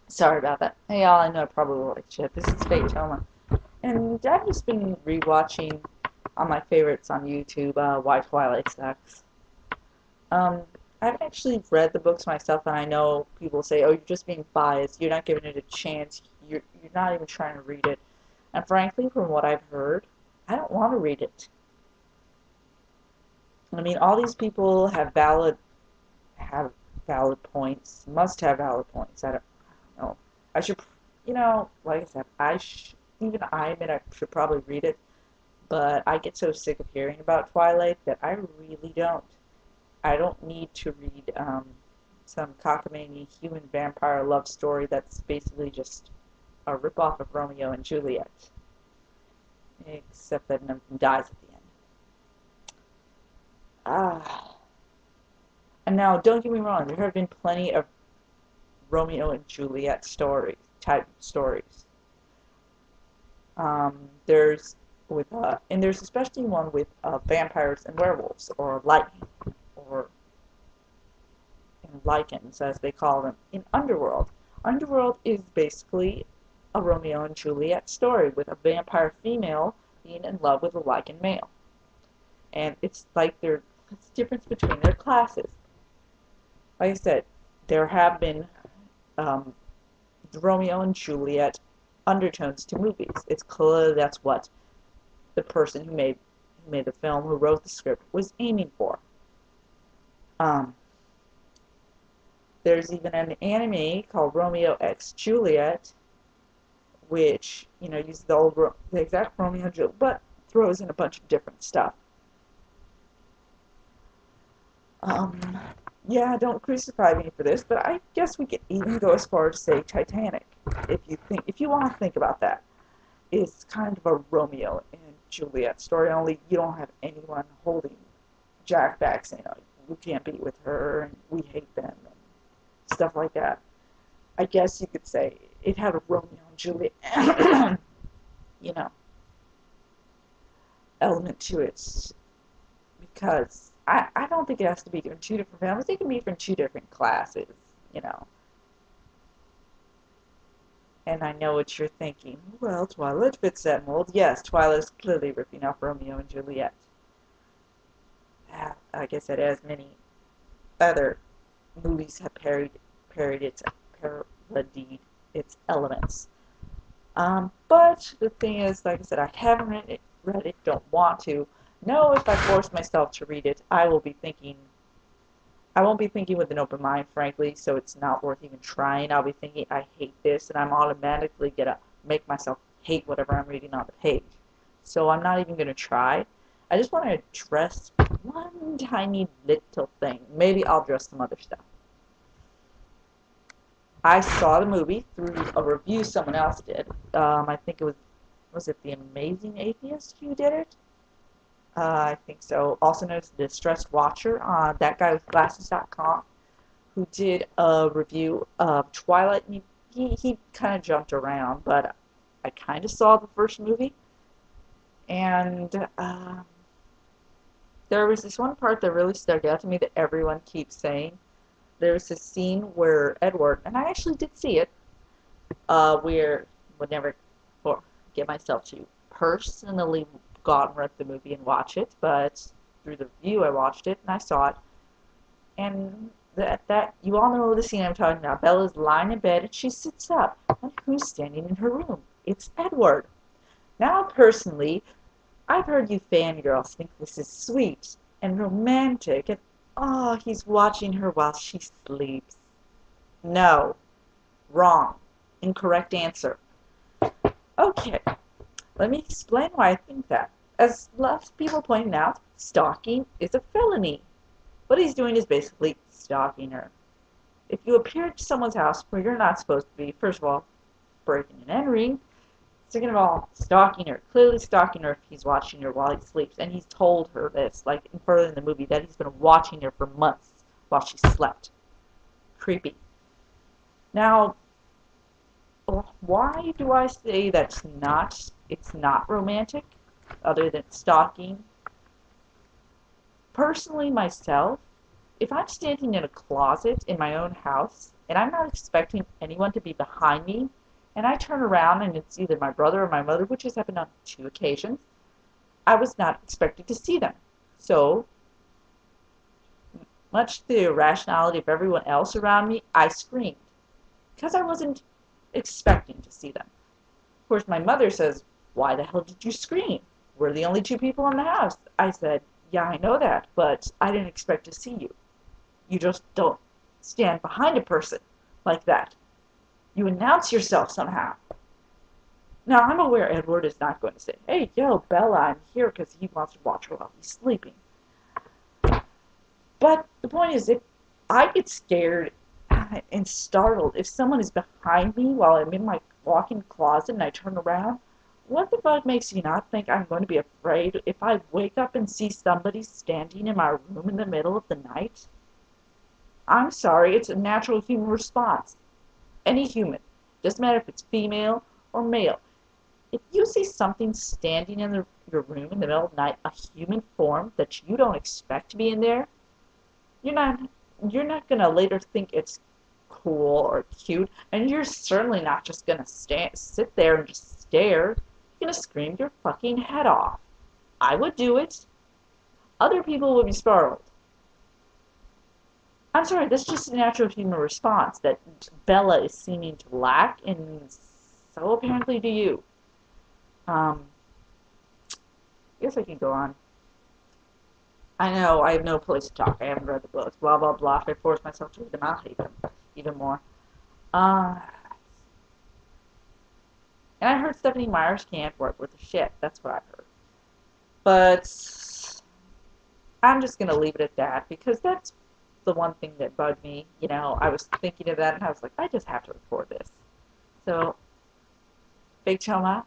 Sorry about that. Hey y'all, I know I probably look like shit. This is faketohma. And I've just been rewatching on my favorites on YouTube, Why Twilight Sucks. Um, I haven't actually read the books myself, and I know people say, oh, you're just being biased. You're not giving it a chance. You're not even trying to read it. And frankly, from what I've heard, I don't want to read it. I mean, all these people have valid points, must have valid points. I don't know. I should, like I said, even I admit I should probably read it, but I get so sick of hearing about Twilight that I really don't. I don't need to read some cockamamie human vampire love story that's basically just a ripoff of Romeo and Juliet, except that none of them dies at the end. Ah, and now don't get me wrong, there have been plenty of Romeo and Juliet type stories. There's and there's especially one with vampires and werewolves, or lightning, or lichens, as they call them, in Underworld. Underworld is basically a Romeo and Juliet story with a vampire female being in love with a lichen male. And it's like it's the difference between their classes. Like I said, there have been um, Romeo and Juliet undertones to movies. It's clear that's what the person who made the film, who wrote the script, was aiming for. Um, there's even an anime called Romeo X Juliet, which uses the exact Romeo and Juliet, but throws in a bunch of different stuff. Um, yeah, don't crucify me for this, but I guess we could even go as far as say Titanic, if you want to think about that. It's kind of a Romeo and Juliet story, only you don't have anyone holding Jack back saying, oh, you can't be with her, and we hate them, and stuff like that. I guess you could say it had a Romeo and Juliet, you know, element to it, because I don't think it has to be from two different families. It can be from two different classes, you know. And I know what you're thinking. Well, Twilight fits that mold. Yes, Twilight is clearly ripping off Romeo and Juliet. Like I said, as many other movies have parodied its elements. But the thing is, like I said, I haven't read it, don't want to. No, if I force myself to read it, I won't be thinking with an open mind, frankly, so it's not worth even trying. I'll be thinking, I hate this, and I'm automatically going to make myself hate whatever I'm reading on the page. So I'm not even going to try. I just want to address one tiny little thing. Maybe I'll address some other stuff. I saw the movie through a review someone else did. I think it was it The Amazing Atheist who did it? I think so. Also known as the Distressed Watcher, that guy with glasses.com, who did a review of Twilight. And he kind of jumped around, but I kind of saw the first movie, and there was this one part that really stuck out to me that everyone keeps saying. There's this scene where Edward, and I actually did see it, where would never get myself to personally go out and rent the movie and watch it, but through the review I watched it and I saw it, and that you all know the scene I'm talking about. Bella's lying in bed and she sits up, and who's standing in her room? It's Edward. Now, personally, I've heard you fangirls think this is sweet and romantic, and oh, he's watching her while she sleeps. No, wrong, incorrect answer. Okay, let me explain why I think that. As lots of people pointed out, stalking is a felony. What he's doing is basically stalking her. If you appear at someone's house where you're not supposed to be, first of all, breaking and entering. Second of all, stalking her. Clearly stalking her if he's watching her while he sleeps. And he's told her this, like further in the movie, that he's been watching her for months while she slept. Creepy. Now, why do I say it's not romantic, other than stalking? Personally, myself, if I'm standing in a closet in my own house and I'm not expecting anyone to be behind me, and I turn around and it's either my brother or my mother, which has happened on 2 occasions, I was not expected to see them. So, much to the irrationality of everyone else around me, I screamed because I wasn't expecting to see them. Of course, my mother says, "Why the hell did you scream? We're the only two people in the house." I said, "Yeah, I know that, but I didn't expect to see you. You just don't stand behind a person like that. You announce yourself somehow." Now, I'm aware Edward is not going to say, "Hey, yo, Bella, I'm here," because he wants to watch her while he's sleeping. But the point is, if I get scared and startled if someone is behind me while I'm in my walk-in closet and I turn around, what the fuck makes you not think I'm going to be afraid if I wake up and see somebody standing in my room in the middle of the night? I'm sorry, it's a natural human response. Any human, doesn't matter if it's female or male. If you see something standing in your room in the middle of the night, a human form that you don't expect to be in there, you're not you're not gonna later think it's cool or cute, and you're certainly not just gonna sit there and just stare. You're gonna scream your fucking head off. I would do it. Other people would be startled. I'm sorry, that's just a natural human response that Bella is seeming to lack, and so apparently do you. Um, I guess I can go on. I know I have no place to talk. I haven't read the books. Blah blah blah. If I force myself to read them, I'll hate them even more. Uh, and I heard Stephanie Myers can't work with the shit. That's what I heard. But I'm just gonna leave it at that because that's the one thing that bugged me. You know, I was thinking of that and I was like, I just have to record this. So, faketohma,